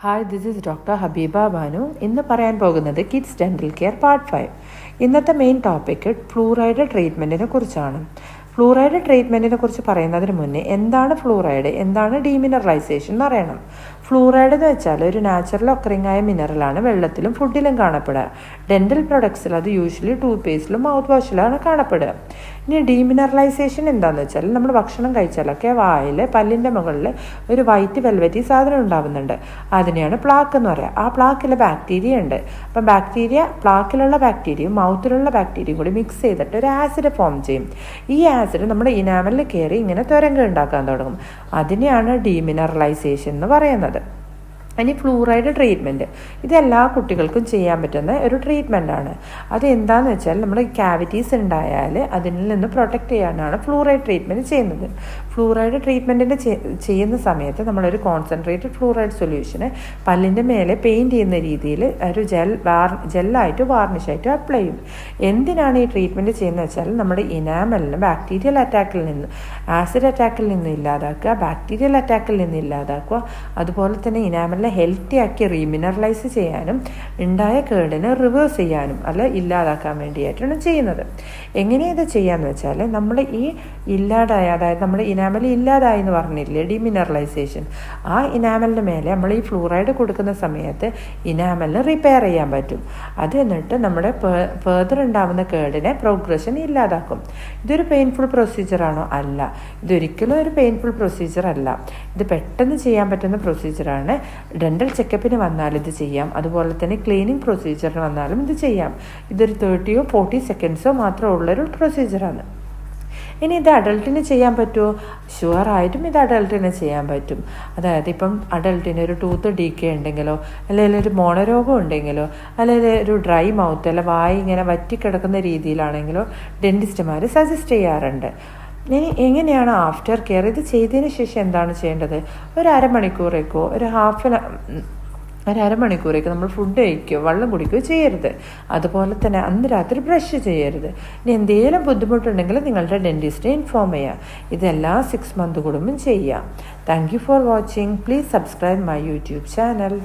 Hi, this is doctor ഹബീബ ബാനു. ഇന്ന് പറയാൻ പോകുന്നത് കിഡ്സ് ഡെൻ്റൽ കെയർ പാർട്ട് 5. ഇന്നത്തെ മെയിൻ ടോപ്പിക്ക് ഫ്ലൂറൈഡ് ട്രീറ്റ്മെൻറ്റിനെ കുറിച്ചാണ്. ഫ്ലൂറൈഡ് ട്രീറ്റ്മെൻറ്റിനെ കുറിച്ച് പറയുന്നതിന് മുന്നേ എന്താണ് ഫ്ലൂറൈഡ്, എന്താണ് ഡീമിനറലൈസേഷൻ എന്ന് അറിയണം. ഫ്ലൂറൈഡ് എന്ന് വെച്ചാൽ ഒരു നാച്ചുറൽ ഒക്കറിംഗ് ആയ മിനറലാണ് വെള്ളത്തിലും ഫുഡിലും കാണപ്പെടുക. ഡെൻ്റൽ പ്രൊഡക്ട്സിൽ അത് യൂഷ്വലി ടൂത്ത് പേസ്റ്റിലും മൗത്ത് വാഷിലാണ് കാണപ്പെടുക. ഇനി ഡീമിനറലൈസേഷൻ എന്താണെന്ന് വെച്ചാൽ നമ്മൾ ഭക്ഷണം കഴിച്ചാലൊക്കെ വായിൽ പല്ലിൻ്റെ മുകളിൽ ഒരു വൈറ്റ് വെൽവെറ്റി സാധനം ഉണ്ടാകുന്നുണ്ട്. അതിനെയാണ് പ്ലാക്ക് എന്ന് പറയുക. ആ പ്ലാക്കിൽ ബാക്ടീരിയ ഉണ്ട്. അപ്പം പ്ലാക്കിലുള്ള ബാക്ടീരിയയും മൗത്തിലുള്ള ബാക്ടീരിയയും കൂടി മിക്സ് ചെയ്തിട്ട് ഒരു ആസിഡ് ഫോം ചെയ്യും. ഈ ആസിഡ് നമ്മുടെ ഇനാമലിൽ കയറി ഇങ്ങനെ തുരങ്കം ഉണ്ടാക്കാൻ തുടങ്ങും. അതിനെയാണ് ഡീമിനറലൈസേഷൻ എന്ന് പറയുന്നത്. ഇനി ഫ്ലൂറൈഡ് ട്രീറ്റ്മെൻറ്റ്, ഇത് എല്ലാ കുട്ടികൾക്കും ചെയ്യാൻ പറ്റുന്ന ഒരു ട്രീറ്റ്മെൻറ്റാണ്. അത് എന്താണെന്ന് വെച്ചാൽ നമ്മുടെ ക്യാവിറ്റീസ് ഉണ്ടായാൽ അതിൽ നിന്ന് പ്രൊട്ടക്റ്റ് ചെയ്യാനാണ് ഫ്ലൂറൈഡ് ട്രീറ്റ്മെൻറ്റ് ചെയ്യുന്നത്. ഫ്ലൂറൈഡ് ട്രീറ്റ്മെൻറ്റിൻ്റെ ചെയ്യുന്ന സമയത്ത് നമ്മളൊരു കോൺസെൻട്രേറ്റഡ് ഫ്ലൂറൈഡ് സൊല്യൂഷന് പല്ലിൻ്റെ മേലെ പെയിൻറ്റ് ചെയ്യുന്ന രീതിയിൽ ഒരു ജെല്ലായിട്ട് വാർണിഷായിട്ട് അപ്ലൈ ചെയ്യും. എന്തിനാണ് ഈ ട്രീറ്റ്മെൻറ്റ് ചെയ്യുന്നത് വെച്ചാൽ നമ്മുടെ ഇനാമലിന് ബാക്ടീരിയൽ അറ്റാക്കിൽ നിന്ന്, ആസിഡ് അറ്റാക്കിൽ നിന്ന് ഇല്ലാതാക്കുക, ബാക്ടീരിയൽ അറ്റാക്കിൽ നിന്ന് ഇല്ലാതാക്കുക, അതുപോലെ തന്നെ ഇനാമലിനെ ഹെൽത്തി ആക്കി റീമിനറലൈസ് ചെയ്യാനും ഉണ്ടായ കേടിനെ റിവേഴ്സ് ചെയ്യാനും ഇല്ലാതാക്കാൻ വേണ്ടിയിട്ടാണ് ചെയ്യുന്നത്. എങ്ങനെയാണ് ഇത് ചെയ്യാന്ന് വെച്ചാൽ നമ്മൾ ഈ ഇല്ലാതായ, അതായത് നമ്മുടെ ഇനാമൽ ഇല്ലാതായി എന്ന് പറഞ്ഞില്ലേ ഡീമിനറലൈസേഷൻ, ആ ഇനാമലിന് മേലെ നമ്മൾ ഈ ഫ്ലൂറൈഡ് കൊടുക്കുന്ന സമയത്ത് ഇനാമലിന് റിപ്പയർ ചെയ്യാൻ പറ്റും. അത് എന്നിട്ട് നമ്മുടെ ഫെർദർ ഉണ്ടാവുന്ന കേടിനെ പ്രോഗ്രഷൻ ഇല്ലാതാക്കും. ഇതൊരു പെയിൻഫുൾ പ്രൊസീജിയറാണോ? അല്ല, ഇതൊരിക്കലും ഒരു പെയിൻഫുൾ പ്രൊസീജിയർ അല്ല. ഇത് പെട്ടെന്ന് ചെയ്യാൻ പറ്റുന്ന പ്രൊസീജിയറാണ്. ഡെൻ്റൽ ചെക്കപ്പിന് വന്നാൽ ഇത് ചെയ്യാം, അതുപോലെ തന്നെ ക്ലീനിങ് പ്രൊസീജിയറിന് വന്നാലും ഇത് ചെയ്യാം. ഇതൊരു 30 or 40 seconds മാത്രമേ ഉള്ളൊരു പ്രൊസീജിയറാണ്. ഇനി ഇത് അഡൾട്ടിന് ചെയ്യാൻ പറ്റുമോ? ഷുവറായിട്ടും ഇത് അഡൾട്ടിന് ചെയ്യാൻ പറ്റും. അതായത് ഇപ്പം അഡൾട്ടിന് ഒരു ടൂത്ത് ഡീക്കേ ഉണ്ടെങ്കിലോ, അല്ലെങ്കിൽ ഒരു മോണരോഗം ഉണ്ടെങ്കിലോ, അല്ലെങ്കിൽ ഒരു ഡ്രൈ മൗത്ത്, അല്ല വായി ഇങ്ങനെ വറ്റിക്കിടക്കുന്ന രീതിയിലാണെങ്കിലോ ഡെൻറ്റിസ്റ്റുമാർ സജസ്റ്റ് ചെയ്യാറുണ്ട്. ഇനി എങ്ങനെയാണ് ആഫ്റ്റർ കെയർ? ഇത് ചെയ്തതിന് ശേഷം എന്താണ് ചെയ്യേണ്ടത്? ഒരു അരമണിക്കൂറേക്കോ ഒരു അരമണിക്കൂറേക്ക് നമ്മൾ ഫുഡ് കഴിക്കുകയോ വെള്ളം കുടിക്കുകയോ ചെയ്യരുത്. അതുപോലെ തന്നെ അന്ന് രാത്രി ബ്രഷ് ചെയ്യരുത്. ഇനി എന്തെങ്കിലും ബുദ്ധിമുട്ടുണ്ടെങ്കിൽ നിങ്ങളുടെ ഡെൻറ്റിസ്റ്റിനെ ഇൻഫോം ചെയ്യാം. ഇതെല്ലാം 6 months കൂടുമ്പം ചെയ്യാം. Thank you for watching. Please subscribe my YouTube channel.